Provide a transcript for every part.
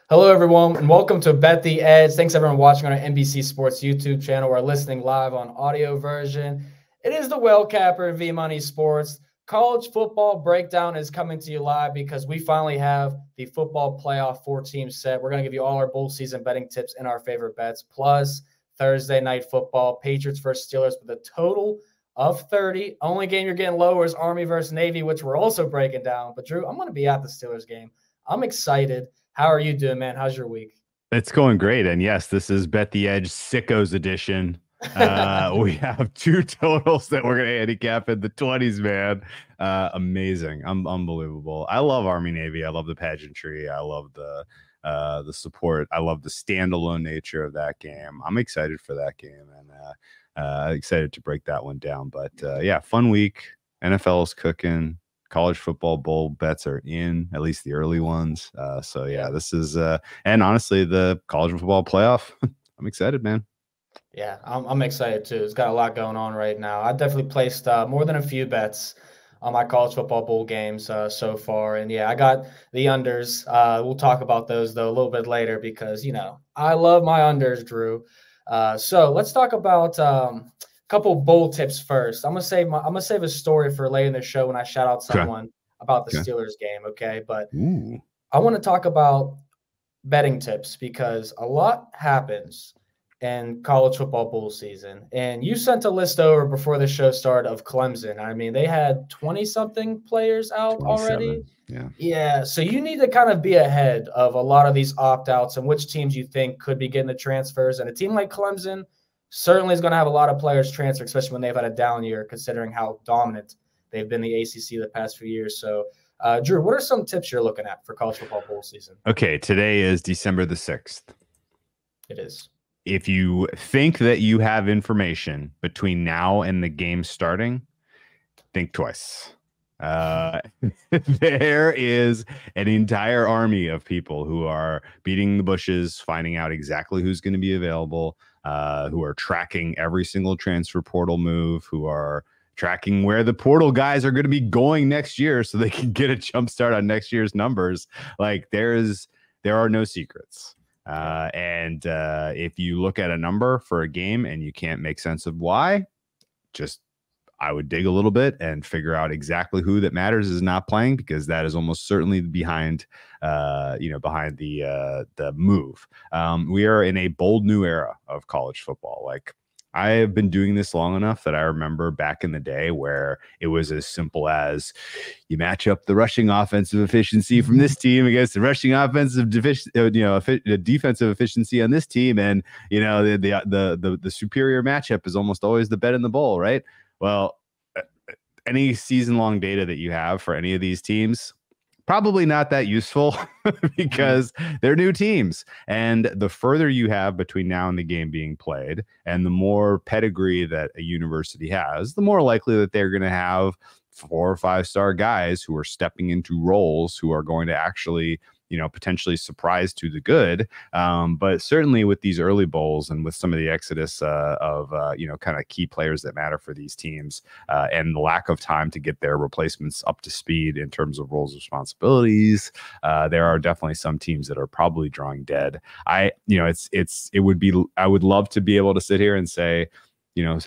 Hello, everyone, and welcome to Bet the Edge. Thanks, everyone, watching on our NBC Sports YouTube channel or listening live on audio version. It is the Whale Capper V-Money Sports. College football breakdown is coming to you live because we finally have the football playoff 4-team set. We're going to give you all our bowl season betting tips and our favorite bets, plus Thursday night football, Patriots versus Steelers with a total of 30. Only game you're getting lower is Army versus Navy, which we're also breaking down. But, Drew, I'm going to be at the Steelers game. I'm excited. How are you doing, man? How's your week? It's going great. And yes, this is Bet the Edge Sickos edition. We have two totals that we're going to handicap in the 20s, man. Amazing. Unbelievable. I love Army Navy. I love the pageantry. I love the support. I love the standalone nature of that game. I'm excited for that game and excited to break that one down. But yeah, fun week. NFL is cooking. College football bowl bets are in, at least the early ones. So yeah, this is and honestly, the college football playoff. I'm excited, man. Yeah, I'm excited too. It's got a lot going on right now. I definitely placed more than a few bets on my college football bowl games so far, and yeah, I got the unders. We'll talk about those though a little bit later because I love my unders, Drew. So let's talk about couple bowl tips first. I'm gonna save a story for later in the show when I shout out someone about the Steelers game. Okay, but I want to talk about betting tips because a lot happens in college football bowl season. And you sent a list over before the show started of Clemson. I mean, they had 20-something players out already. Yeah. So you need to kind of be ahead of a lot of these opt-outs and which teams you think could be getting the transfers. And a team like Clemson certainly is going to have a lot of players transfer, especially when they've had a down year, considering how dominant they've been in the ACC the past few years. So, Drew, what are some tips you're looking at for college football bowl season? Okay, today is December the 6th. It is. If you think that you have information between now and the game starting, think twice. There is an entire army of people who are beating the bushes, finding out exactly who's going to be available, who are tracking every single transfer portal move, who are tracking where the portal guys are going to be going next year so they can get a jump start on next year's numbers. Like there are no secrets. And if you look at a number for a game and you can't make sense of why, I would dig a little bit and figure out exactly who that matters is not playing, because that is almost certainly behind the move. We are in a bold new era of college football. Like, I have been doing this long enough that I remember back in the day where it was as simple as you match up the rushing offensive efficiency from this team against the rushing offensive defensive efficiency on this team, and the superior matchup is almost always the bet in the bowl, right? Well, any season-long data that you have for any of these teams, probably not that useful because they're new teams. And the further you have between now and the game being played, and the more pedigree that a university has, the more likely that they're going to have 4 or 5-star guys who are stepping into roles who are going to actually potentially surprise to the good. But certainly with these early bowls and with some of the exodus of kind of key players that matter for these teams, and the lack of time to get their replacements up to speed in terms of roles and responsibilities, there are definitely some teams that are probably drawing dead. I would love to be able to sit here and say,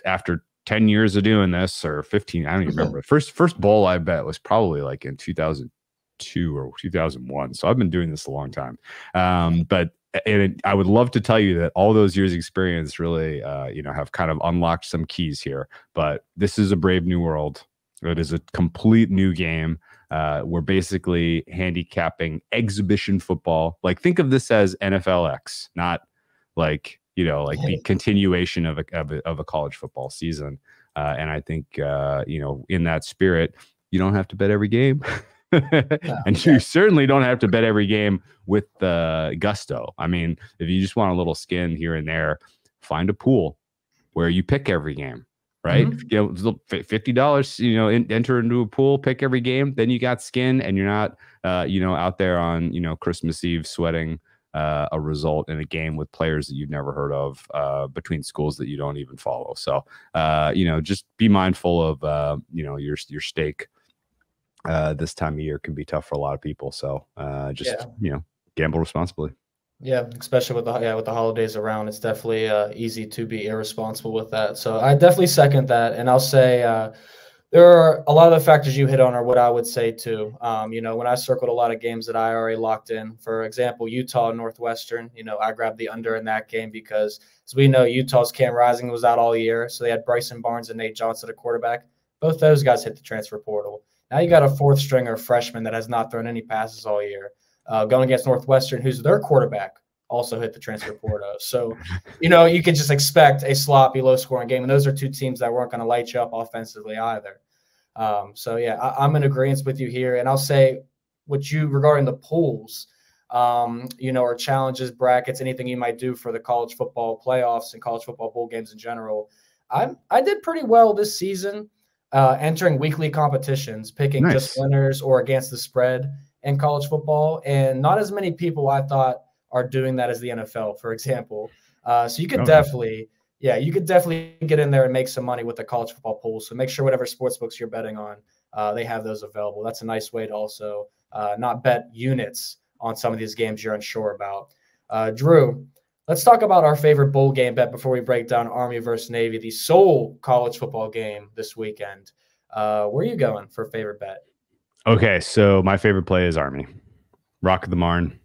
after 10 years of doing this, or 15, I don't even remember. First bowl I bet was probably like in 2002 or 2001. So I've been doing this a long time. But I would love to tell you that all those years experience really, have kind of unlocked some keys here. But this is a brave new world. It is a complete new game. We're basically handicapping exhibition football. Like, think of this as NFLX, not like the continuation of a college football season. And I think, in that spirit, you don't have to bet every game. And you certainly don't have to bet every game with gusto. I mean, if you just want a little skin here and there, find a pool where you pick every game, right? $50, enter into a pool, pick every game, then you got skin, and you're not, out there on, Christmas Eve sweating a result in a game with players that you've never heard of, between schools that you don't even follow. So, just be mindful of, your stake. This time of year can be tough for a lot of people. So gamble responsibly. Yeah, especially with the holidays around, it's definitely easy to be irresponsible with that. So I definitely second that, and I'll say there are a lot of the factors you hit on are what I would say too. When I circled a lot of games that I already locked in, for example, Utah and Northwestern. I grabbed the under in that game because, as we know, Utah's Cam Rising was out all year, so they had Bryson Barnes and Nate Johnson at quarterback. Both those guys hit the transfer portal. Now you got a fourth stringer freshman that has not thrown any passes all year. Going against Northwestern, who's their quarterback, also hit the transfer portal. So, you can just expect a sloppy, low-scoring game. And those are two teams that weren't going to light you up offensively either. I'm in agreement with you here. And I'll say regarding the pools, or challenges, brackets, anything you might do for the college football playoffs and college football bowl games in general. I did pretty well this season entering weekly competitions, picking just winners or against the spread in college football, and not as many people I thought are doing that as the NFL, for example. So you could definitely get in there and make some money with the college football pool. So make sure whatever sports books you're betting on, they have those available. That's a nice way to also not bet units on some of these games you're unsure about. Drew, let's talk about our favorite bowl game bet before we break down Army versus Navy, the sole college football game this weekend. Where are you going for favorite bet? Okay, so my favorite play is Army. Rock of the Marn.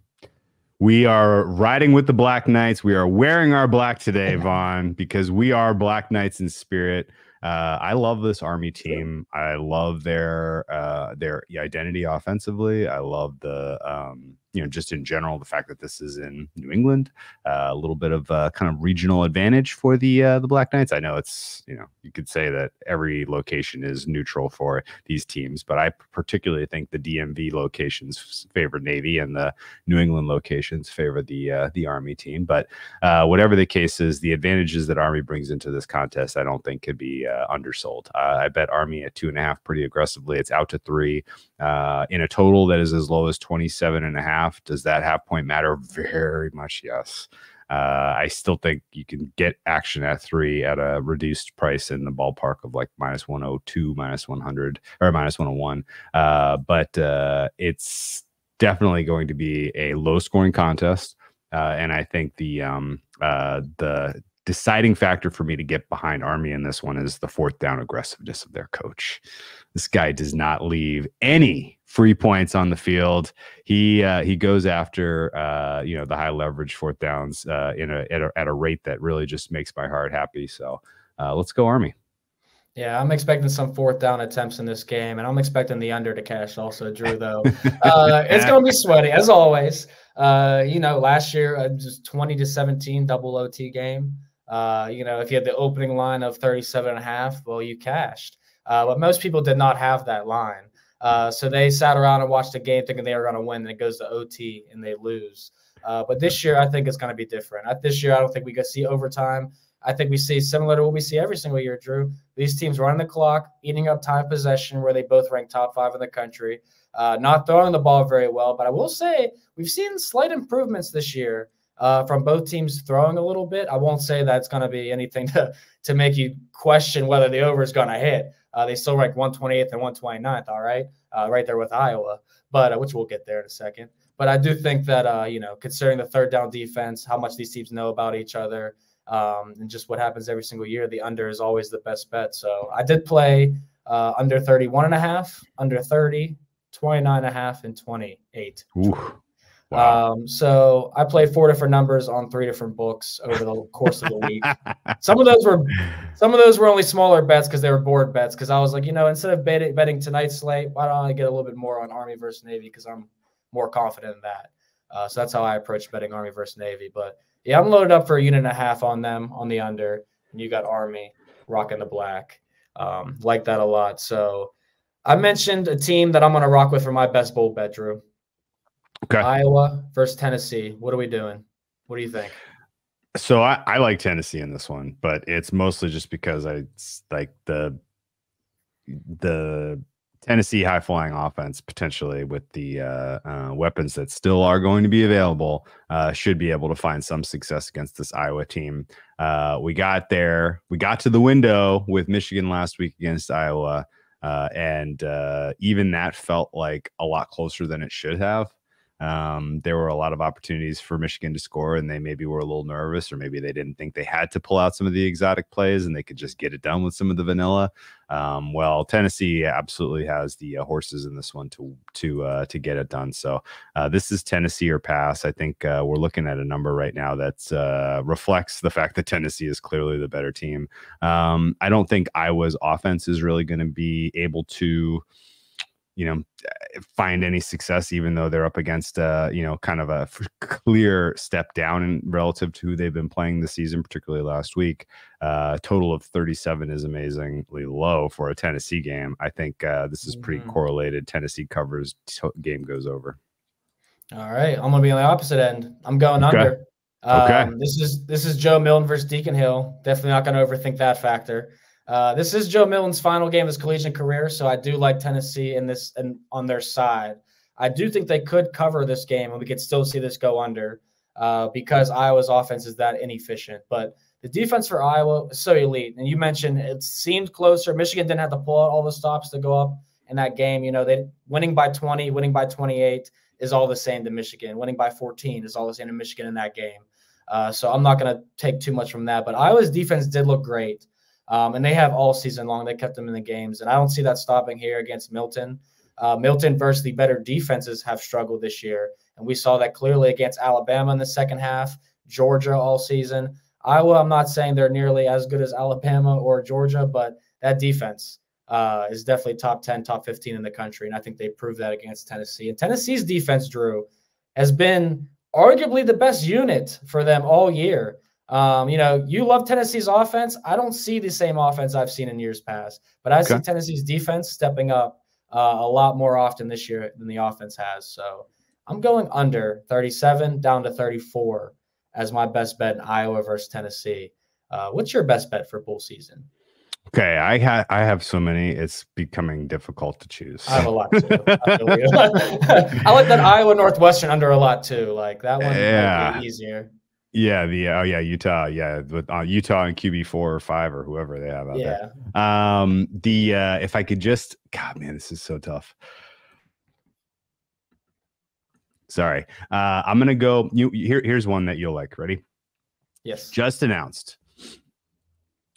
We are riding with the Black Knights. We are wearing our black today, Vaughn, because we are Black Knights in spirit. I love this Army team. I love their identity offensively. I love the just in general the fact that this is in New England, a little bit of kind of regional advantage for the Black Knights. I know it's you could say that every location is neutral for these teams, but I particularly think the DMV locations favor Navy and the New England locations favor the Army team. But whatever the case is, the advantages that Army brings into this contest, I don't think could be undersold. I bet Army at 2.5 pretty aggressively. It's out to 3 in a total that is as low as 27.5. Does that half-point matter? Very much yes. I still think you can get action at 3 at a reduced price in the ballpark of like minus 102, minus 100, or minus 101. But it's definitely going to be a low-scoring contest, and I think the deciding factor for me to get behind Army in this one is the fourth down aggressiveness of their coach. This guy does not leave any free points on the field. He goes after the high leverage fourth downs at a rate that really just makes my heart happy. So let's go Army. Yeah, I'm expecting some fourth down attempts in this game, and I'm expecting the under to cash also, Drew, though. It's going to be sweaty, as always. Last year, it was 20-17 double OT game. If you had the opening line of 37.5, well, you cashed. But most people did not have that line. So they sat around and watched the game thinking they were going to win, and it goes to OT, and they lose. But this year, I think it's going to be different. This year, I don't think we can see overtime. I think we see similar to what we see every single year, Drew. These teams running the clock, eating up time possession, where they both rank top 5 in the country, not throwing the ball very well. But I will say we've seen slight improvements this year from both teams throwing a little bit. I won't say that's going to be anything to make you question whether the over is going to hit. They still rank 128th and 129th, all right, right there with Iowa, but which we'll get there in a second. But I do think that, considering the third down defense, how much these teams know about each other, and just what happens every single year, the under is always the best bet. So I did play under 31.5, under 30, 29.5, and 28. Ooh. Wow. So I played 4 different numbers on 3 different books over the course of the week. Some of those were only smaller bets because they were board bets. Because I was like, instead of betting tonight's slate, why don't I get a little bit more on Army versus Navy because I'm more confident in that. So that's how I approached betting Army versus Navy. But yeah, I'm loaded up for 1.5 on them on the under, and you got Army rocking the black. Like that a lot. So I mentioned a team that I'm going to rock with for my best bowl bet, Drew. Okay. Iowa versus Tennessee. What are we doing? What do you think? So I like Tennessee in this one, but it's mostly just because I like the Tennessee high flying offense potentially with the weapons that still are going to be available should be able to find some success against this Iowa team. We got there. We got to the window with Michigan last week against Iowa, and even that felt like a lot closer than it should have. There were a lot of opportunities for Michigan to score, and they maybe were a little nervous, or maybe they didn't think they had to pull out some of the exotic plays and they could just get it done with some of the vanilla. Well, Tennessee absolutely has the horses in this one to get it done. So this is Tennessee or pass. I think we're looking at a number right now that reflects the fact that Tennessee is clearly the better team. I don't think Iowa's offense is really going to be able to, find any success, even though they're up against, kind of a clear step down in relative to who they've been playing this season, particularly last week. Total of 37 is amazingly low for a Tennessee game. I think this is pretty correlated. Tennessee covers, game goes over. All right, I'm gonna be on the opposite end. I'm going under. Okay. This is Joe Milton versus Deacon Hill. Definitely not gonna overthink that factor. This is Joe Milton's final game of his collegiate career, so I do like Tennessee in this and on their side. I do think they could cover this game, and we could still see this go under because Iowa's offense is that inefficient. But the defense for Iowa is so elite. And you mentioned it seemed closer. Michigan didn't have to pull out all the stops to go up in that game. They winning by 20, winning by 28 is all the same to Michigan. Winning by 14 is all the same to Michigan in that game. So I'm not going to take too much from that. But Iowa's defense did look great. And they have all season long. They kept them in the games. And I don't see that stopping here against Milton. Milton versus the better defenses have struggled this year. And we saw that clearly against Alabama in the second half, Georgia all season. Iowa, I'm not saying they're nearly as good as Alabama or Georgia, but that defense is definitely top 10, top 15 in the country. And I think they proved that against Tennessee. And Tennessee's defense, Drew, has been arguably the best unit for them all year. You love Tennessee's offense. I don't see the same offense I've seen in years past, but I see Tennessee's defense stepping up a lot more often this year than the offense has. So I'm going under 37 down to 34 as my best bet in Iowa versus Tennessee. What's your best bet for bowl season? Okay, I have so many. It's becoming difficult to choose. I have a lot too. I like that Iowa Northwestern under a lot too. Like that one might be easier. Yeah, Utah. Yeah, with Utah and QB 4 or 5 or whoever they have out there. If I could just, God, man, this is so tough. Sorry, I'm gonna go. Here's one that you'll like. Ready? Yes. Just announced.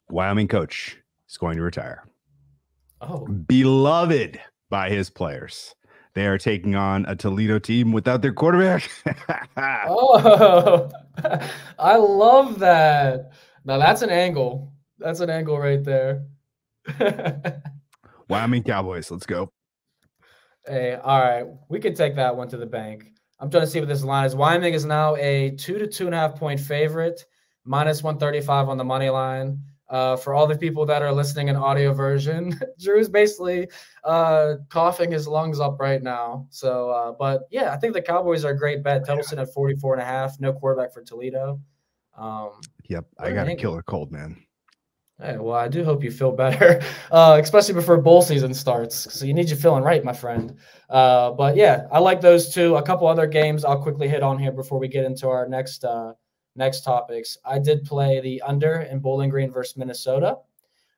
Wyoming coach is going to retire. Oh, beloved by his players. They are taking on a Toledo team without their quarterback. Oh, I love that. Now that's an angle. That's an angle right there. Wyoming Cowboys. Let's go. Hey, all right. We can take that one to the bank. I'm trying to see what this line is. Wyoming is now a 2 to 2.5 point favorite, minus 135 on the money line. For all the people that are listening in audio version, Drew's basically coughing his lungs up right now. So, but yeah, I think the Cowboys are a great bet. Total's at 44.5. No quarterback for Toledo. Yep, I got a killer cold, man. Hey, well, I do hope you feel better, especially before bowl season starts. So you need you feeling right, my friend. But yeah, I like those two. A couple other games I'll quickly hit on here before we get into our next topics. I did play the under in Bowling Green versus Minnesota.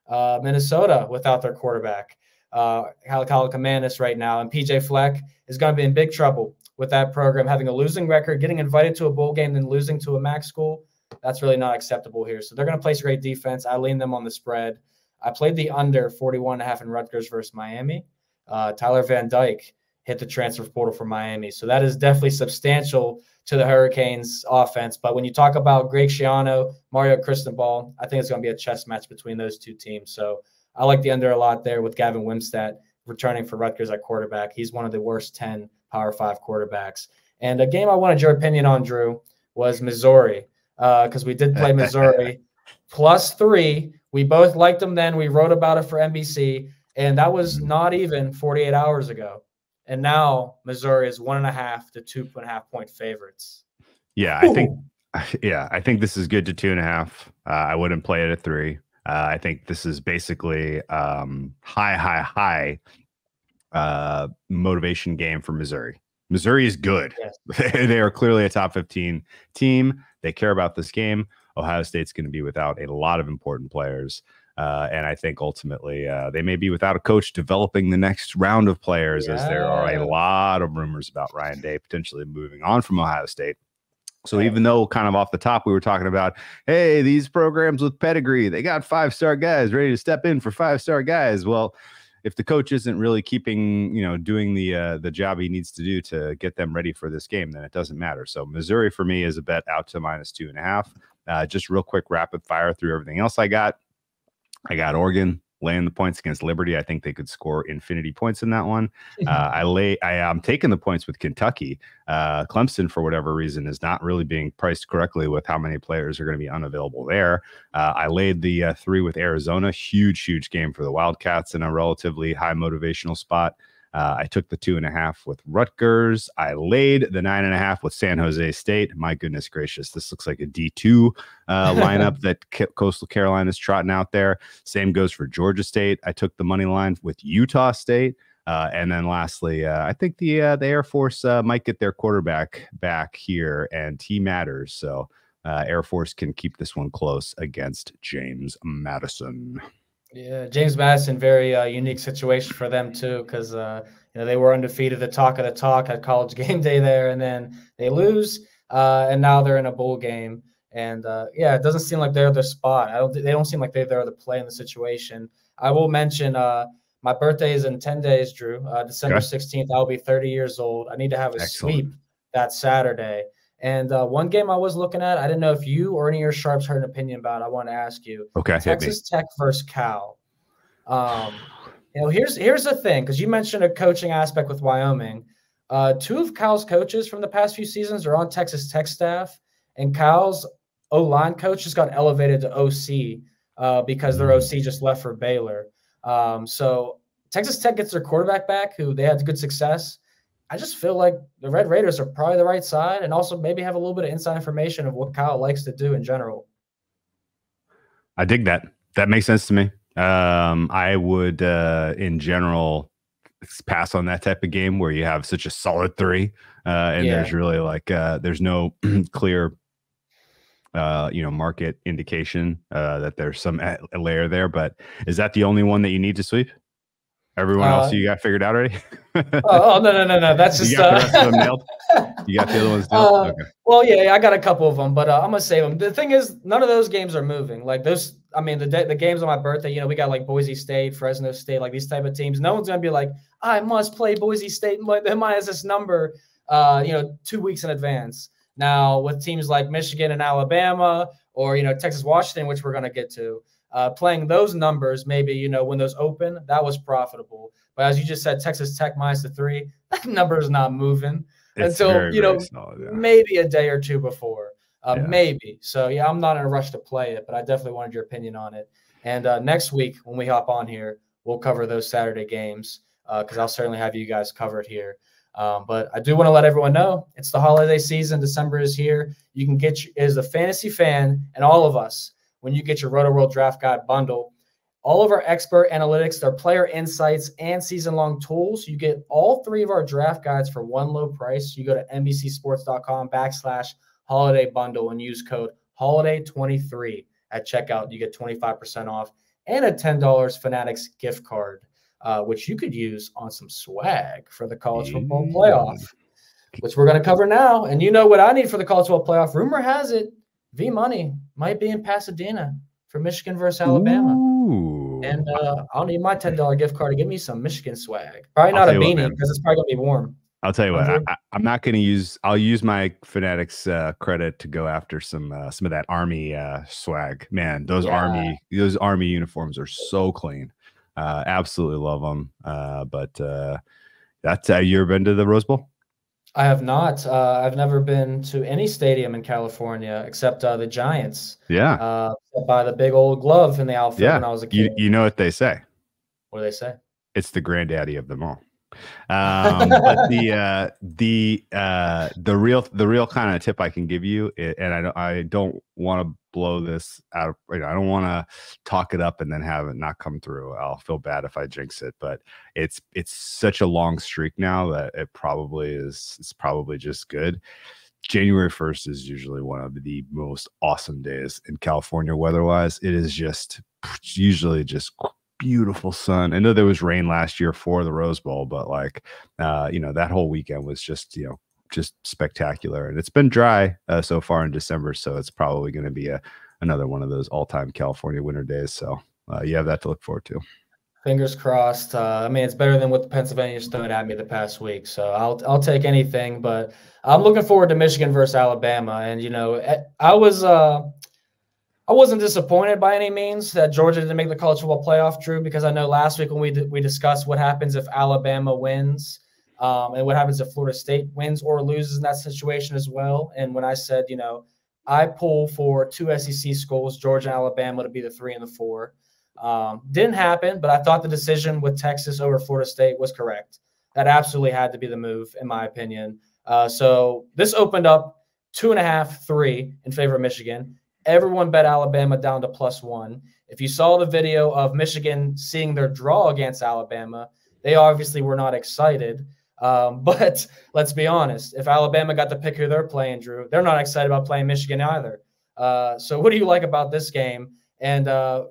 Minnesota without their quarterback, Kalakamannis right now, and PJ Fleck is going to be in big trouble with that program having a losing record, getting invited to a bowl game, then losing to a MAC school. That's really not acceptable here. So they're going to place great defense. I lean them on the spread. I played the under 41.5 in Rutgers versus Miami. Tyler Van Dyke hit the transfer portal for Miami. So that is definitely substantial to the Hurricanes offense. But when you talk about Greg Schiano, Mario Cristobal, I think it's going to be a chess match between those two teams. So I like the under a lot there with Gavin Wimsatt returning for Rutgers at quarterback. He's one of the worst 10 Power 5 quarterbacks. And a game I wanted your opinion on, Drew, was Missouri, because we did play Missouri +3. We both liked them then. We wrote about it for NBC, and that was not even 48 hours ago. And now Missouri is 1.5 to 2.5 point favorites. Yeah, I think this is good to 2.5. I wouldn't play it at 3. I think this is basically high motivation game for Missouri. Missouri is good. Yes. They are clearly a top 15 team. They care about this game. Ohio State's going to be without a lot of important players. And I think ultimately they may be without a coach developing the next round of players, as there are a lot of rumors about Ryan Day potentially moving on from Ohio State. So even though kind of off the top we were talking about, hey, these programs with pedigree, they got 5-star guys ready to step in for 5-star guys. Well, if the coach isn't really keeping, doing the job he needs to do to get them ready for this game, then it doesn't matter. So Missouri for me is a bet out to -2.5. Just real quick, rapid fire through everything else I got. I got Oregon laying the points against Liberty. I think they could score infinity points in that one. I am taking the points with Kentucky. Clemson, for whatever reason, is not really being priced correctly with how many players are going to be unavailable there. I laid the 3 with Arizona. Huge game for the Wildcats in a relatively high motivational spot. I took the 2.5 with Rutgers. I laid the 9.5 with San Jose State. My goodness gracious, this looks like a D2 lineup that Coastal Carolina is trotting out there. Same goes for Georgia State. I took the money line with Utah State. And then lastly, I think the Air Force might get their quarterback back here, and he matters. So Air Force can keep this one close against James Madison. Yeah, James Madison, very unique situation for them too, because they were undefeated, the talk of the talk, had College game day there, and then they lose, and now they're in a bowl game, and it doesn't seem like they're the spot. They don't seem like they're the play in the situation. I will mention my birthday is in 10 days, Drew. December 16th, I'll be 30 years old. I need to have a sweep that Saturday. And one game I was looking at, I didn't know if you or any of your sharps heard an opinion about. I want to ask you. Okay, Texas Tech versus Cal. Here's the thing, because you mentioned a coaching aspect with Wyoming. 2 of Cal's coaches from the past few seasons are on Texas Tech staff, and Cal's O-line coach just got elevated to OC because their OC just left for Baylor. So Texas Tech gets their quarterback back, who they had good success. I just feel like the Red Raiders are probably the right side, and also maybe have a little bit of inside information of what Kyle likes to do in general. I dig that. That makes sense to me. I would, in general, pass on that type of game where you have such a solid 3, and there's really there's no clear, market indication that there's some layer there. But is that the only one that you need to sweep? Everyone else you got figured out already? No. That's just you got the rest of them nailed. You got the other ones nailed. Okay. Well, yeah, I got a couple of them, but I'm gonna save them. The thing is, none of those games are moving. Like those, the games on my birthday. We got like Boise State, Fresno State, like these type of teams. No one's gonna be like, I must play Boise State. They minus this number, 2 weeks in advance. Now with teams like Michigan and Alabama, or Texas, Washington, which we're gonna get to. Playing those numbers, maybe, when those open, that was profitable. But as you just said, Texas Tech -3, that number is not moving until, very solid, maybe a day or two before. Maybe. So, I'm not in a rush to play it, but I definitely wanted your opinion on it. And next week, when we hop on here, we'll cover those Saturday games because I'll certainly have you guys covered here. But I do want to let everyone know it's the holiday season. December is here. You can get, as a fantasy fan, and all of us, when you get your Roto World Draft Guide bundle, all of our expert analytics, their player insights, and season-long tools, you get all 3 of our draft guides for one low price. You go to NBCSports.com/holiday bundle and use code HOLIDAY23 at checkout. You get 25% off and a $10 Fanatics gift card, which you could use on some swag for the college football playoff, which we're going to cover now. And you know what I need for the college football playoff? Rumor has it, V-Money might be in Pasadena for Michigan versus Alabama. Ooh. And I'll need my $10 gift card to give me some Michigan swag. Probably not a beanie because it's probably going to be warm. I'll tell you what, I'm not going to use – I'll use my Fanatics credit to go after some of that Army swag. Man, those Army uniforms are so clean. Absolutely love them. But that's you ever been to the Rose Bowl? I have not. I've never been to any stadium in California except the Giants. Yeah. By the big old glove in the outfield when I was a kid. You know what they say? What do they say? It's the granddaddy of them all. But the real kind of tip I can give you, and I don't want to blow this out. I don't want to talk it up and then have it not come through. I'll feel bad if I jinx it, but it's such a long streak now that it's probably just good. January 1st is usually one of the most awesome days in California weather-wise. It is just usually just beautiful sun. I know there was rain last year for the Rose Bowl, but like, that whole weekend was just, just spectacular. And it's been dry so far in December, so it's probably going to be another one of those all-time California winter days. So you have that to look forward to. Fingers crossed. I mean, it's better than what Pennsylvania's thrown at me the past week, so I'll take anything. But I'm looking forward to Michigan versus Alabama, and I wasn't disappointed by any means that Georgia didn't make the college football playoff, Drew, because I know last week when we discussed what happens if Alabama wins, and what happens if Florida State wins or loses in that situation as well. And when I said, I pull for two SEC schools, Georgia and Alabama, to be the 3 and the 4. Didn't happen, but I thought the decision with Texas over Florida State was correct. That absolutely had to be the move, in my opinion. So this opened up 2.5, 3 in favor of Michigan. Everyone bet Alabama down to +1. If you saw the video of Michigan seeing their draw against Alabama, they obviously were not excited. But let's be honest, if Alabama got to pick who they're playing, Drew, they're not excited about playing Michigan either. So what do you like about this game? And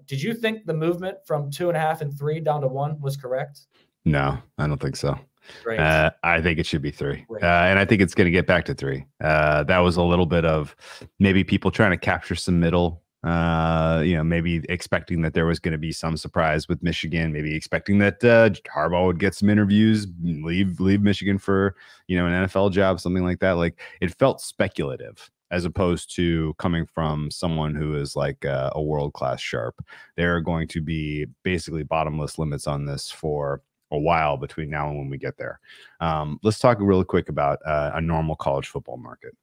did you think the movement from 2.5 and 3 down to 1 was correct? No, I don't think so. Great. I think it should be 3. And I think it's going to get back to 3. That was a little bit of maybe people trying to capture some middle, maybe expecting that there was going to be some surprise with Michigan, maybe expecting that Harbaugh would get some interviews, leave Michigan for, an NFL job, something like that. Like, it felt speculative, as opposed to coming from someone who is like a world-class sharp. There are going to be basically bottomless limits on this for a while between now and when we get there. Let's talk really quick about a normal college football market.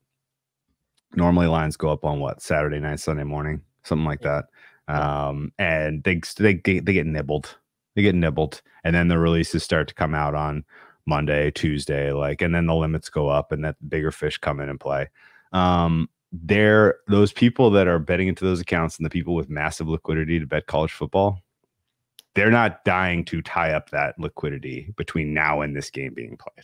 Normally lines go up on what, Saturday night, Sunday morning, something like that. And they get nibbled. They get nibbled. And then the releases start to come out on Monday, Tuesday, and then the limits go up and that bigger fish come in and play. Those people that are betting into those accounts and the people with massive liquidity to bet college football, they're not dying to tie up that liquidity between now and this game being played.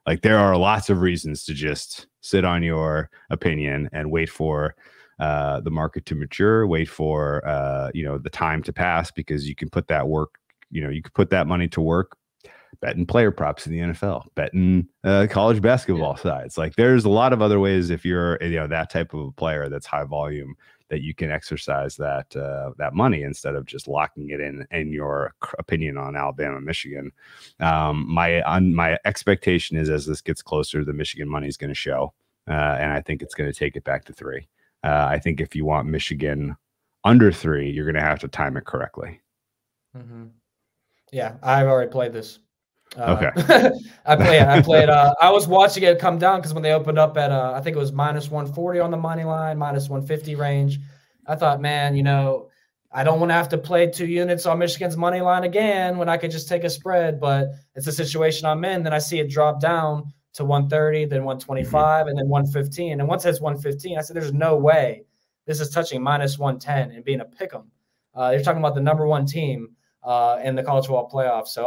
Like, there are lots of reasons to just sit on your opinion and wait for the market to mature, wait for the time to pass, because you can put that work, you can put that money to work betting player props in the NFL, betting college basketball sides. Like, there's a lot of other ways, if you're that type of a player that's high volume, that you can exercise that money instead of just locking it in your opinion on Alabama, Michigan. My expectation is, as this gets closer, the Michigan money is going to show, and I think it's going to take it back to 3. I think if you want Michigan under 3, you're going to have to time it correctly. Mm-hmm. Yeah, I've already played this. Okay. I played. I was watching it come down because when they opened up at I think it was -140 on the money line, -150 range. I thought, man, I don't want to have to play 2 units on Michigan's money line again when I could just take a spread. But it's a situation I'm in. Then I see it drop down to 130, then 125, and then 115. And once it's 115, I said, there's no way this is touching -110 and being a pick'em. You're talking about the number 1 team in the college football playoffs. So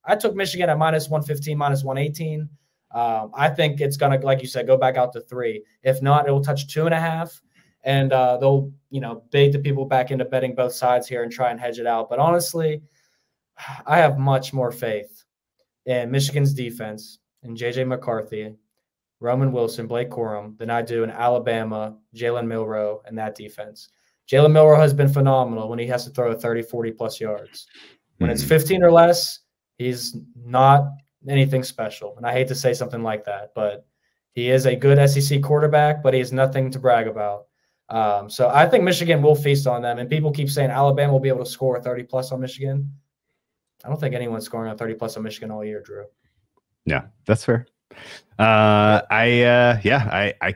I took Michigan at -115, -118. I think it's going to, like you said, go back out to 3. If not, it will touch 2.5, and they'll, bait the people back into betting both sides here and try and hedge it out. But honestly, I have much more faith in Michigan's defense and J.J. McCarthy, Roman Wilson, Blake Corum than I do in Alabama, Jalen Milroe, and that defense. Jalen Milroe has been phenomenal when he has to throw 30, 40-plus yards. When it's 15 or less, he's not anything special. And I hate to say something like that, but he is a good SEC quarterback, but he is nothing to brag about. So I think Michigan will feast on them. And people keep saying Alabama will be able to score 30-plus on Michigan. I don't think anyone's scoring on 30-plus on Michigan all year, Drew. Yeah, that's fair. I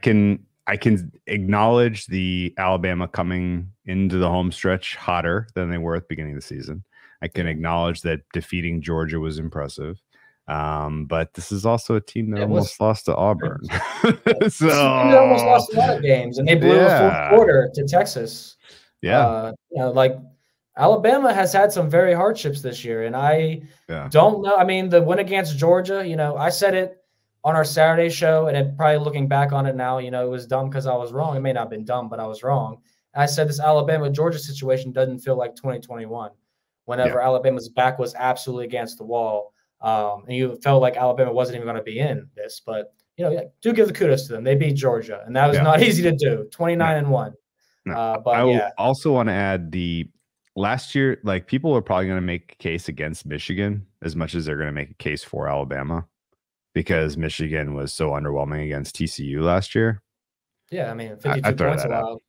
can acknowledge the Alabama coming into the home stretch hotter than they were at the beginning of the season. I can acknowledge that defeating Georgia was impressive. But this is also a team that almost lost to Auburn. So they almost lost a lot of games, and they blew the fourth quarter to Texas. Yeah. Alabama has had some very hardships this year, and I don't know. I mean, the win against Georgia, I said it on our Saturday show, and it, probably looking back on it now, you know, it was dumb because I was wrong. It may not have been dumb, but I was wrong. And I said this Alabama-Georgia situation doesn't feel like 2021, whenever Yeah. Alabama's back was absolutely against the wall, and you felt like Alabama wasn't even going to be in this. But, you know, yeah, do give the kudos to them. They beat Georgia, and that was Yeah. not easy to do, No. 29-1. No. But, I yeah. also want to add last year, like people are probably going to make a case against Michigan as much as they're going to make a case for Alabama because Michigan was so underwhelming against TCU last year. Yeah, I mean, I 52 throw points that out. allowed.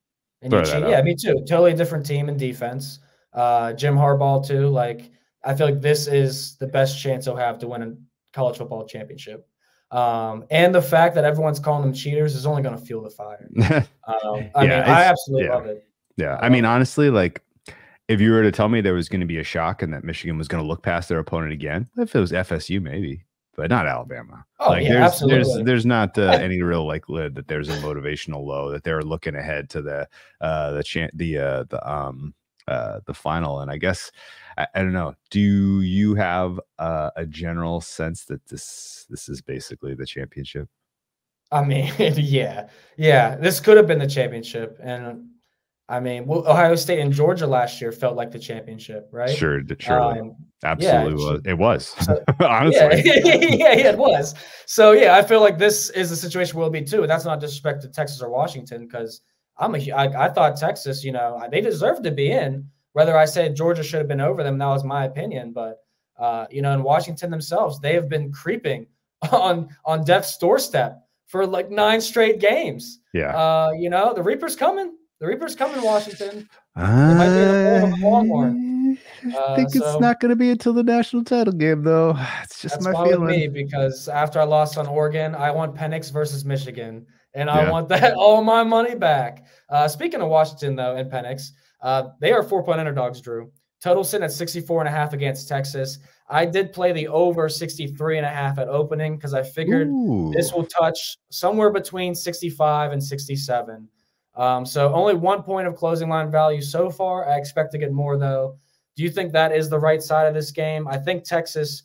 And Throw you that cheat. out. Yeah, me too. Totally different team in defense. Jim Harbaugh too. Like, I feel like this is the best chance he'll have to win a college football championship. And the fact that everyone's calling them cheaters is only going to fuel the fire. I mean, I absolutely love it. Yeah. I mean, honestly, like if you were to tell me there was going to be a shock and that Michigan was going to look past their opponent again, if it was FSU, maybe, but not Alabama. Oh, like yeah, absolutely. there's not any real likelihood that there's a motivational low that they're looking ahead to the final. And I guess I don't know. Do you have a general sense that this is basically the championship? I mean, yeah. This could have been the championship, and I mean, well, Ohio State and Georgia last year felt like the championship, right? Surely, Yeah, absolutely was. It was so, honestly. Yeah, it was. So yeah, I feel like this is the situation we'll be too. And that's not disrespect to Texas or Washington, because I thought Texas, you know, they deserved to be in. Whether I said Georgia should have been over them, that was my opinion. But you know, in Washington themselves, they have been creeping on death's doorstep for like 9 straight games. Yeah. You know, the Reaper's coming. The Reaper's coming, Washington. They might be in the form of a longhorn. I think it's not going to be until the national title game, though. It's just my feeling. With me, because after I lost on Oregon, I want Penix versus Michigan, and I want that all my money back. Speaking of Washington, though, and Penix, they are 4-point underdogs, Drew. Total sitting at 64.5 against Texas. I did play the over 63.5 at opening because I figured this will touch somewhere between 65 and 67. So only 1 point of closing line value so far. I expect to get more, though. Do you think that is the right side of this game? I think Texas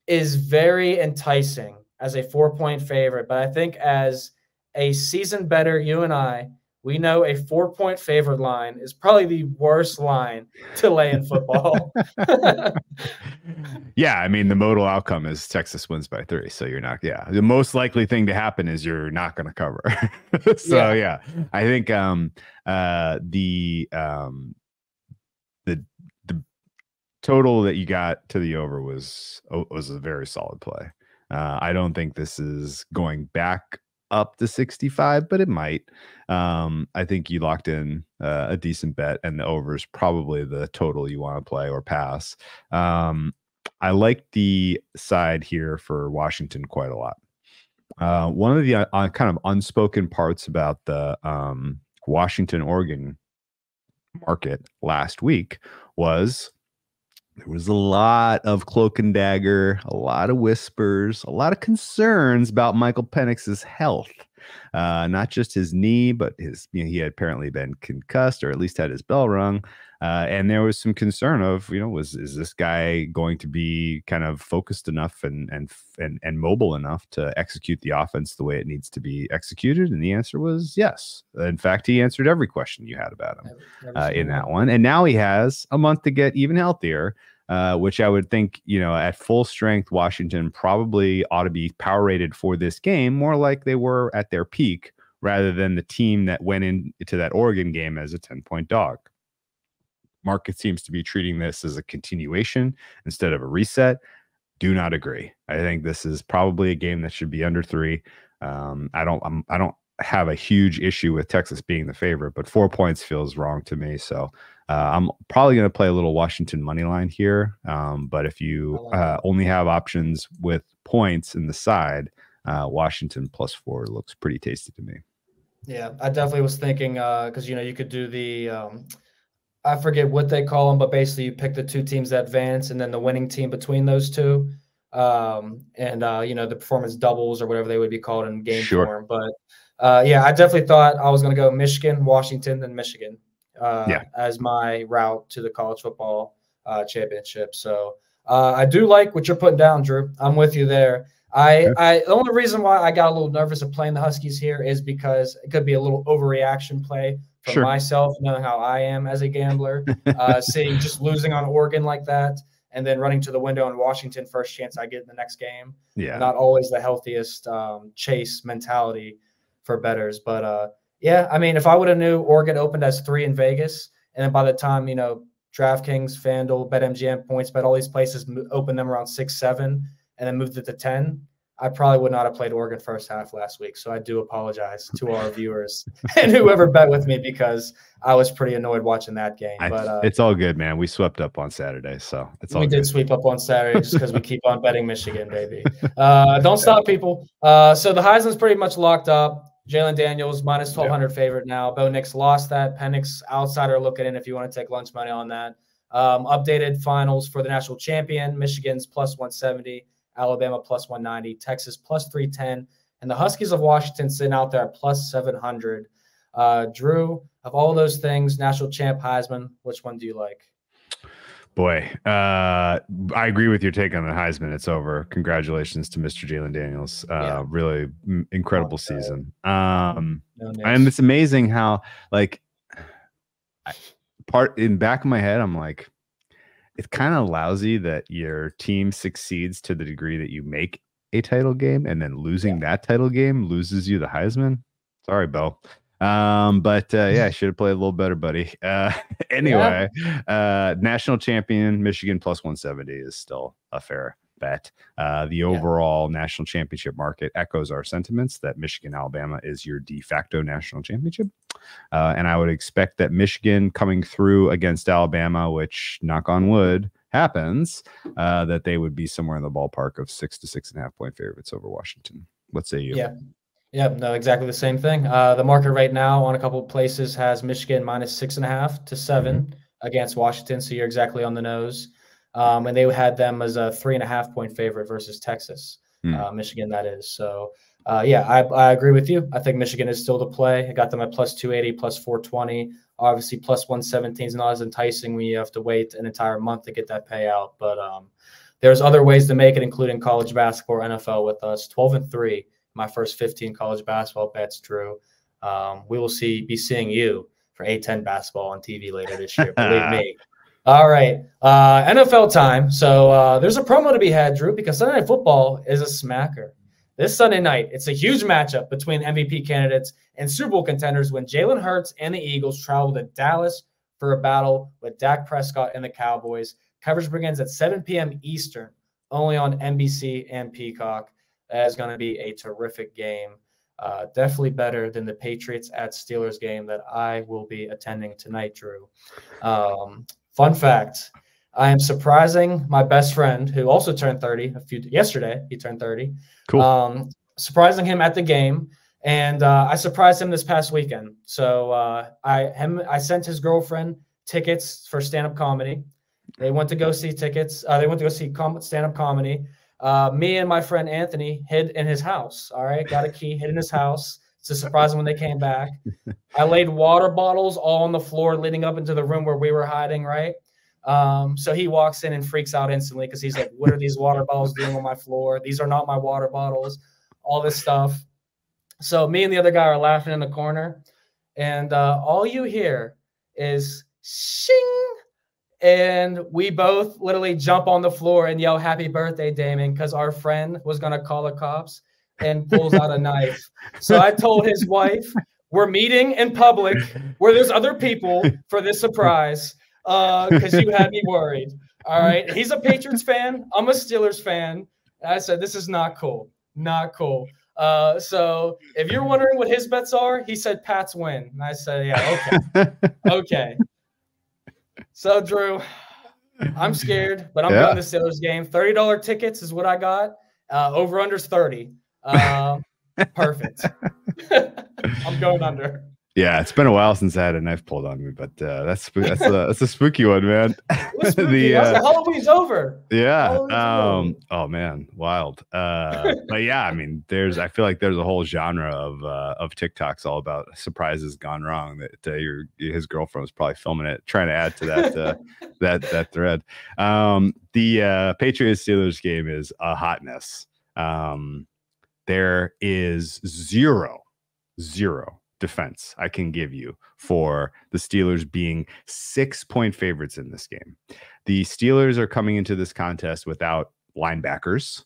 is very enticing as a 4-point favorite, but I think as a seasoned bettor, you and I, we know a 4-point favorite line is probably the worst line to lay in football. Yeah, I mean, the modal outcome is Texas wins by 3. So you're not, the most likely thing to happen is you're not going to cover. So yeah, I think the total that you got to the over was a very solid play. I don't think this is going back up to 65, but it might. I think you locked in a decent bet, and the over is probably the total you want to play or pass. I like the side here for Washington quite a lot. One of the kind of unspoken parts about the Washington-Oregon market last week was there was a lot of cloak and dagger, a lot of whispers, a lot of concerns about Michael Penix's health. Not just his knee, but he had apparently been concussed, or at least had his bell rung. And there was some concern of, is this guy going to be kind of focused enough and mobile enough to execute the offense the way it needs to be executed? And the answer was yes. In fact, he answered every question you had about him in that one. And now he has a month to get even healthier, which I would think, at full strength, Washington probably ought to be power rated for this game more like they were at their peak, rather than the team that went into that Oregon game as a 10-point dog. Market seems to be treating this as a continuation instead of a reset. Do not agree. I think this is probably a game that should be under 3. I don't have a huge issue with Texas being the favorite, but 4 points feels wrong to me. So I'm probably going to play a little Washington money line here. But if you only have options with points in the side, Washington +4 looks pretty tasty to me. Yeah, I definitely was thinking because you could do the I forget what they call them, but basically you pick the 2 teams that advance and then the winning team between those 2. The performance doubles or whatever they would be called in game form. But I definitely thought I was going to go Michigan, Washington, then Michigan as my route to the college football championship. So I do like what you're putting down, Drew. I'm with you there. The only reason why I got a little nervous of playing the Huskies here is because it could be a little overreaction play for myself, knowing how I am as a gambler, seeing just losing on Oregon like that, and then running to the window on Washington first chance I get in the next game. Yeah, not always the healthiest chase mentality for bettors, but yeah, I mean, if I would have knew Oregon opened as 3 in Vegas, and then by the time DraftKings, FanDuel, BetMGM, PointsBet, all these places open them around 6, 7, and then moved it to 10, I probably would not have played Oregon first half last week. So I do apologize to our viewers and whoever bet with me, because I was pretty annoyed watching that game. But it's all good, man. We swept up on Saturday, so it's all good. We did sweep up on Saturday just because we keep on betting Michigan, baby. Don't stop, people. So the Heisman's pretty much locked up. Jalen Daniels minus 1,200 favorite now. Bo Nix lost that. Penix outsider looking in if you want to take lunch money on that. Updated finals for the national champion. Michigan's plus 170. Alabama plus 190. Texas plus 310. And the Huskies of Washington sitting out there at plus 700. Drew, of all those things, national champ, Heisman, which one do you like? Boy, I agree with your take on the Heisman. It's over. Congratulations to Mr. Jalen Daniels. Really incredible season. And it's amazing how, like, in back of my head, I'm like, it's kind of lousy that your team succeeds to the degree that you make a title game, and then losing that title game loses you the Heisman. Sorry, Bo. But I should have played a little better, buddy. Anyway, national champion Michigan plus 170 is still a fair bet. The overall national championship market echoes our sentiments that Michigan, Alabama is your de facto national championship. And I would expect that Michigan coming through against Alabama, which, knock on wood, happens, that they would be somewhere in the ballpark of 6 to 6.5 point favorites over Washington. What say you? Yeah, no, exactly the same thing. The market right now on a couple of places has Michigan minus 6.5 to 7 against Washington. So you're exactly on the nose. And they had them as a 3.5 point favorite versus Texas, Michigan, that is. So, I agree with you. I think Michigan is still the play. I got them at plus 280, plus 420. Obviously, plus 117 is not as enticing when you have to wait an entire month to get that payout. But there's other ways to make it, including college basketball or NFL with us. 12-3. My first 15 college basketball bets, Drew. We will be seeing you for A10 basketball on TV later this year. Believe me. All right. NFL time. So there's a promo to be had, Drew, because Sunday Night Football is a smacker. This Sunday night, it's a huge matchup between MVP candidates and Super Bowl contenders when Jalen Hurts and the Eagles travel to Dallas for a battle with Dak Prescott and the Cowboys. Coverage begins at 7 p.m. Eastern, only on NBC and Peacock. That is going to be a terrific game. Definitely better than the Patriots at Steelers game that I will be attending tonight, Drew. Fun fact, I am surprising my best friend, who also turned 30 yesterday. He turned 30. Cool. Surprising him at the game. And I surprised him this past weekend. So I sent his girlfriend tickets for stand-up comedy. They went to go see tickets. They went to go see stand-up comedy. Me and my friend Anthony hid in his house. All right. Got a key, hid in his house to surprise him when they came back. I laid water bottles all on the floor leading up into the room where we were hiding. Right. So he walks in and freaks out instantly because he's like, what are these water bottles doing on my floor? These are not my water bottles, all this stuff. So me and the other guy are laughing in the corner, and all you hear is shing. And we both literally jump on the floor and yell, "Happy birthday, Damon," because our friend was going to call the cops and pulls out a knife. So I told his wife, we're meeting in public where there's other people for this surprise because you had me worried. All right. He's a Patriots fan. I'm a Steelers fan. And I said, this is not cool. Not cool. So if you're wondering what his bets are, he said Pats win. And I said, yeah, okay. Okay. So, Drew, I'm scared, but I'm going to the Steelers game. $30 tickets is what I got. Over-under's 30. Perfect. I'm going under. Yeah, it's been a while since I had a knife pulled on me, but that's a spooky one, man. Halloween's over. Yeah. Halloween's over. Oh man, wild. But yeah, I mean, I feel like there's a whole genre of TikToks all about surprises gone wrong. That his girlfriend was probably filming it, trying to add to that that thread. The Patriots-Steelers game is a hotness. There is zero defense I can give you for the Steelers being 6-point favorites in this game. The Steelers are coming into this contest without linebackers.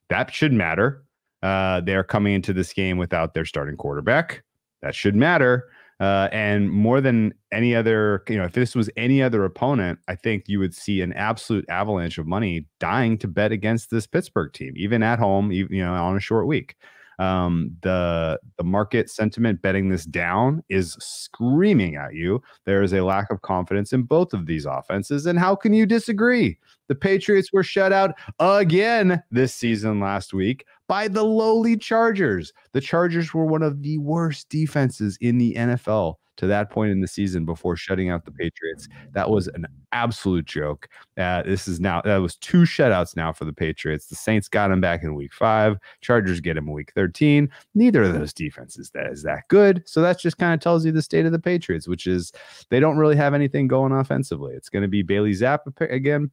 That should matter. They're coming into this game without their starting quarterback. That should matter. And more than any other, if this was any other opponent, I think you would see an absolute avalanche of money dying to bet against this Pittsburgh team, even at home, on a short week. The market sentiment betting this down is screaming at you. There is a lack of confidence in both of these offenses. And how can you disagree? The Patriots were shut out again this season last week by the lowly Chargers. The Chargers were one of the worst defenses in the NFL to that point in the season before shutting out the Patriots. That was an absolute joke. That was 2 shutouts now for the Patriots. The Saints got him back in week 5. Chargers get him in week 13. Neither of those defenses is that good. So that just kind of tells you the state of the Patriots, which is they don't really have anything going offensively. It's going to be Bailey Zappi again,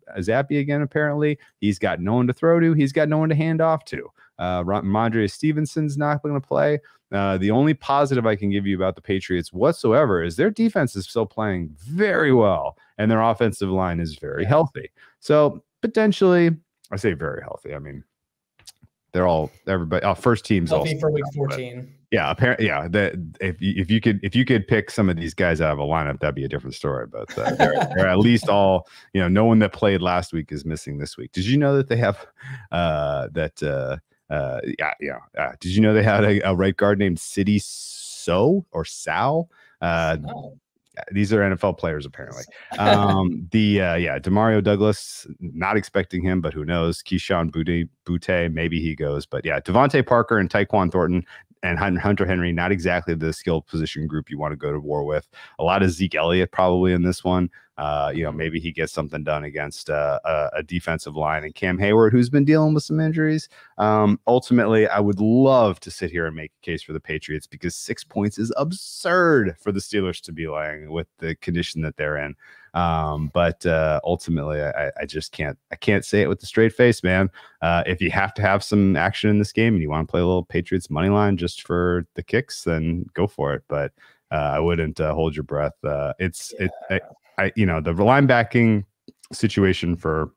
apparently. He's got no one to throw to. He's got no one to hand off to. Ramondre Stevenson's not going to play. The only positive I can give you about the Patriots whatsoever is their defense is still playing very well, and their offensive line is very healthy. So potentially, I say very healthy. I mean, everybody first team's healthy for week 14. Yeah, apparently, yeah. If you could pick some of these guys out of a lineup, that'd be a different story. But they're at least all, no one that played last week is missing this week. Did you know that they have did you know they had a right guard named City Sal? No. These are NFL players, apparently. Demario Douglas, not expecting him, but who knows? Keyshawn Butte, maybe he goes. But yeah, Devontae Parker and Tyquan Thornton and Hunter Henry, not exactly the skill position group you want to go to war with. A lot of Zeke Elliott probably in this one. Maybe he gets something done against a defensive line, and Cam Hayward, who's been dealing with some injuries. Ultimately, I would love to sit here and make a case for the Patriots because 6 points is absurd for the Steelers to be laying with the condition that they're in. But ultimately, I just can't say it with a straight face, man. If you have to have some action in this game and you want to play a little Patriots money line just for the kicks, then go for it. But I wouldn't hold your breath. The linebacking situation for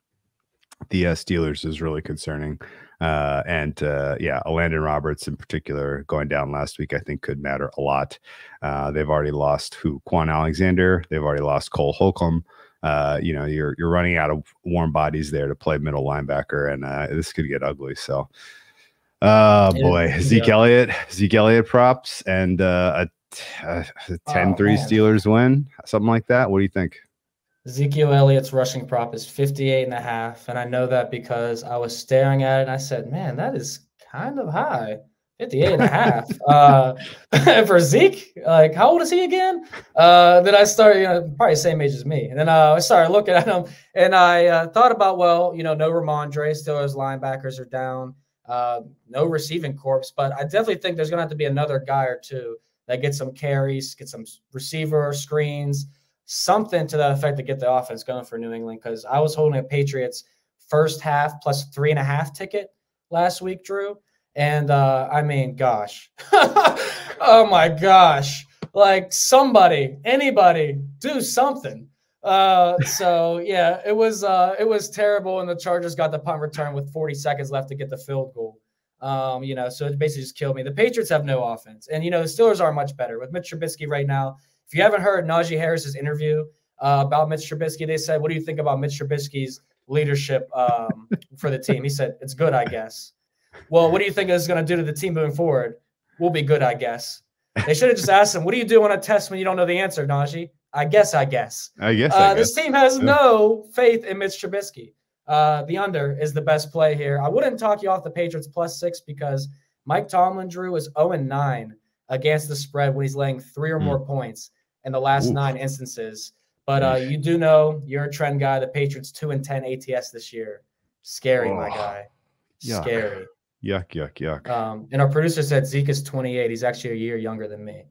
the Steelers is really concerning. Landon Roberts in particular going down last week, I think could matter a lot. They've already lost Quan Alexander. They've already lost Cole Holcomb. You're running out of warm bodies there to play middle linebacker, and this could get ugly. So, Zeke Elliott props and a 10-3 Steelers win, something like that. What do you think? Ezekiel Elliott's rushing prop is 58.5, and I know that because I was staring at it and I said, man, that is kind of high. 58.5. For Zeke, like, how old is he again? Then I started, probably the same age as me. And then I started looking at him, and I thought about, no Ramondre, Steelers linebackers are down, no receiving corps, but I definitely think there's going to have to be another guy or two that get some carries, get some receiver screens, something to that effect to get the offense going for New England, because I was holding a Patriots first half plus 3.5 ticket last week, Drew. And gosh, oh my gosh, like anybody do something. It was terrible. And the Chargers got the punt return with 40 seconds left to get the field goal. So it basically just killed me. The Patriots have no offense, and the Steelers are much better with Mitch Trubisky right now. If you haven't heard Najee Harris's interview about Mitch Trubisky, they said, what do you think about Mitch Trubisky's leadership for the team? He said, it's good, I guess. Well, what do you think is going to do to the team moving forward? We'll be good, I guess. They should have just asked him, what do you do on a test when you don't know the answer, Najee? I guess. This team has no faith in Mitch Trubisky. The under is the best play here. I wouldn't talk you off the Patriots +6 because Mike Tomlin, Drew, is 0-9 against the spread when he's laying 3 or more points in the last 9 instances. But you do know you're a trend guy. The Patriots 2-10 ATS this year. Scary, my guy. Yuck. Scary. Yuck. And our producer said Zeke is 28. He's actually a year younger than me.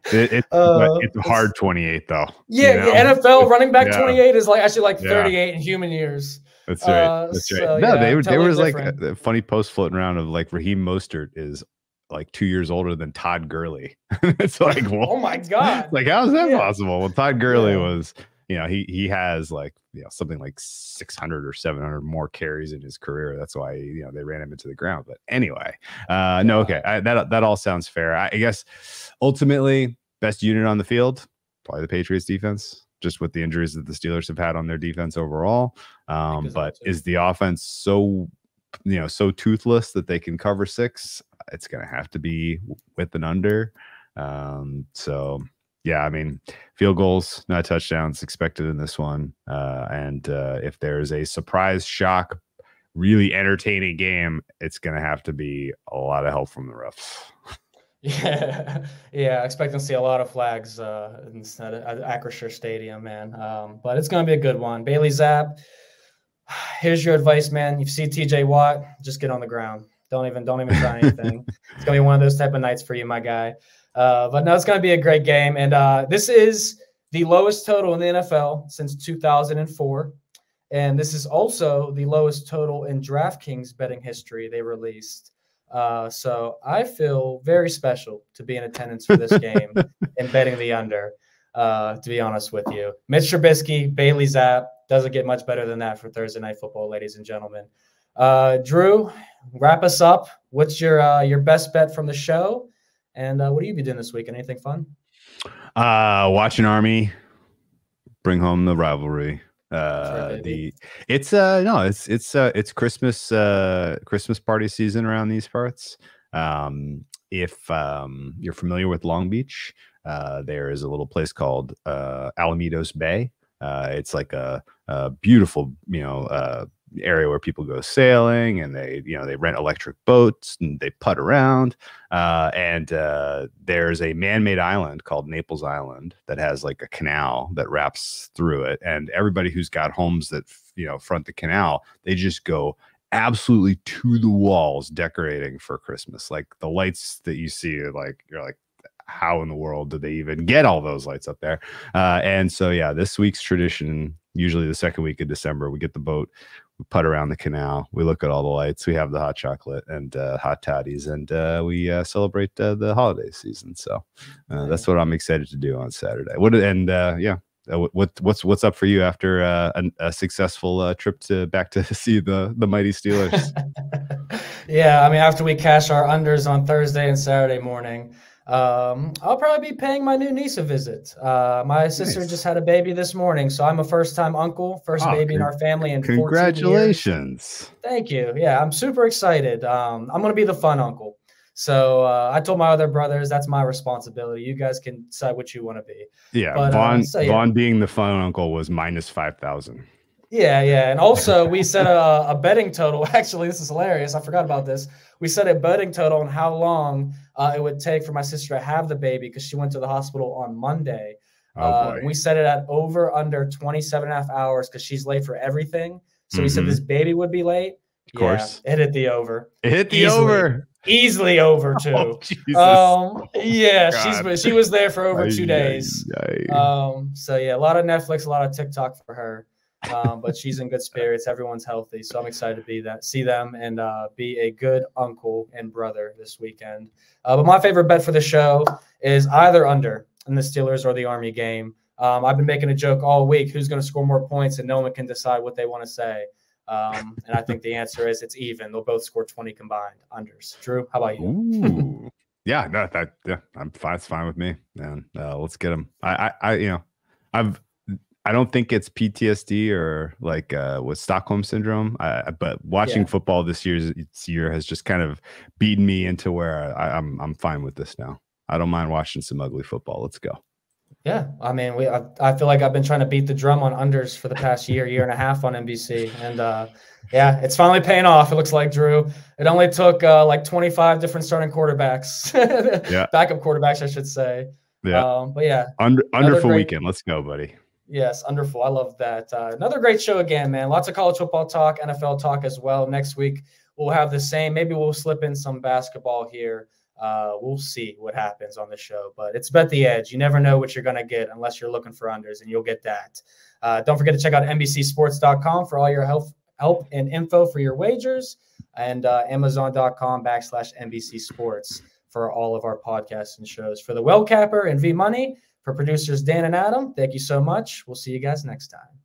It's a hard 28 though. Yeah, NFL running back 28 is actually 38 in human years. That's right. That's right. So No, yeah, there totally was like different. a funny post floating around of like Raheem Mostert is like 2 years older than Todd Gurley. It's like, well, Oh my God. like, how is that Yeah. possible? Well, Todd Gurley Yeah. was, he has like, something like 600 or 700 more carries in his career. That's why, they ran him into the ground. But anyway, no, okay. That all sounds fair. I guess ultimately best unit on the field, probably the Patriots defense, just with the injuries that the Steelers have had on their defense overall. But is the offense so toothless that they can cover 6? It's going to have to be with an under. So yeah, I mean, field goals, not touchdowns expected in this one. And if there's a surprise shock, really entertaining game, it's going to have to be a lot of help from the refs. Yeah, yeah, expecting to see a lot of flags instead at Acrisure Stadium, man. But it's going to be a good one. Bailey Zapp, here's your advice, man. You see TJ Watt, just get on the ground. Don't even try anything. It's going to be one of those type of nights for you, my guy. But no, it's going to be a great game. And this is the lowest total in the NFL since 2004. And this is also the lowest total in DraftKings betting history they released. So I feel very special to be in attendance for this game and betting the under, to be honest with you. Mitch Trubisky, Bailey Zapp, doesn't get much better than that for Thursday Night Football, ladies and gentlemen. Drew, wrap us up. What's your best bet from the show? And what do you be doing this week? Anything fun? Watching Army bring home the rivalry. It's Christmas party season around these parts. If you're familiar with Long Beach, there is a little place called Alamitos Bay. It's like a beautiful area where people go sailing, and they rent electric boats and they putt around. And there's a man-made island called Naples Island that has like a canal that wraps through it. And everybody who's got homes that front the canal, they just go absolutely to the walls decorating for Christmas. Like the lights that you see, like you're like, how in the world did they even get all those lights up there? And so yeah, this week's tradition, usually the second week of December, we get the boat, we putt around the canal, we look at all the lights, we have the hot chocolate and hot toddies, and we celebrate the holiday season. So that's what I'm excited to do on Saturday. What's up for you after a successful trip back to see the mighty Steelers? Yeah, I mean, after we cash our unders on Thursday and Saturday morning, I'll probably be paying my new niece a visit. My sister just had a baby this morning, so I'm a first-time uncle, first baby in our family in 14 years. Congratulations. Thank you. Yeah, I'm super excited. I'm going to be the fun uncle. So I told my other brothers that's my responsibility. You guys can decide what you want to be. Yeah, but, Vaughn being the fun uncle was minus 5,000. Yeah, yeah. And also we set a betting total. Actually, this is hilarious. I forgot about this. We set a betting total on how long it would take for my sister to have the baby because she went to the hospital on Monday. We set it at under 27 and a half hours because she's late for everything. So we said this baby would be late. Of course. It hit the over. It hit the over. Easily over too. Oh, yeah, she was there for over 2 days. So yeah, a lot of Netflix, a lot of TikTok for her. But she's in good spirits. Everyone's healthy, so I'm excited to see them and be a good uncle and brother this weekend. But my favorite bet for the show is either under in the Steelers or the Army game. I've been making a joke all week: who's going to score more points, and no one can decide what they want to say. And I think the answer is it's even. They'll both score 20 combined unders. Drew, how about you? Ooh. Yeah, I'm fine. It's fine with me, man. Let's get them. I don't think it's PTSD or like with Stockholm syndrome, but watching football this year has just kind of beaten me into where I'm fine with this now. I don't mind watching some ugly football. Let's go. Yeah, I mean, I feel like I've been trying to beat the drum on unders for the past year and a half on NBC, and yeah, it's finally paying off. It looks like, Drew. It only took like 25 different starting quarterbacks, backup quarterbacks, I should say. Yeah, but yeah, under for weekend. Let's go, buddy. Yes, wonderful. I love that. Another great show again, man. Lots of college football talk, NFL talk as well. Next week, we'll have the same. Maybe we'll slip in some basketball here. We'll see what happens on the show. But it's Bet the Edge. You never know what you're going to get unless you're looking for unders, and you'll get that. Don't forget to check out NBCSports.com for all your help and info for your wagers, and Amazon.com/NBC Sports for all of our podcasts and shows. For the Well Capper and V Money, for producers Dan and Adam, thank you so much. We'll see you guys next time.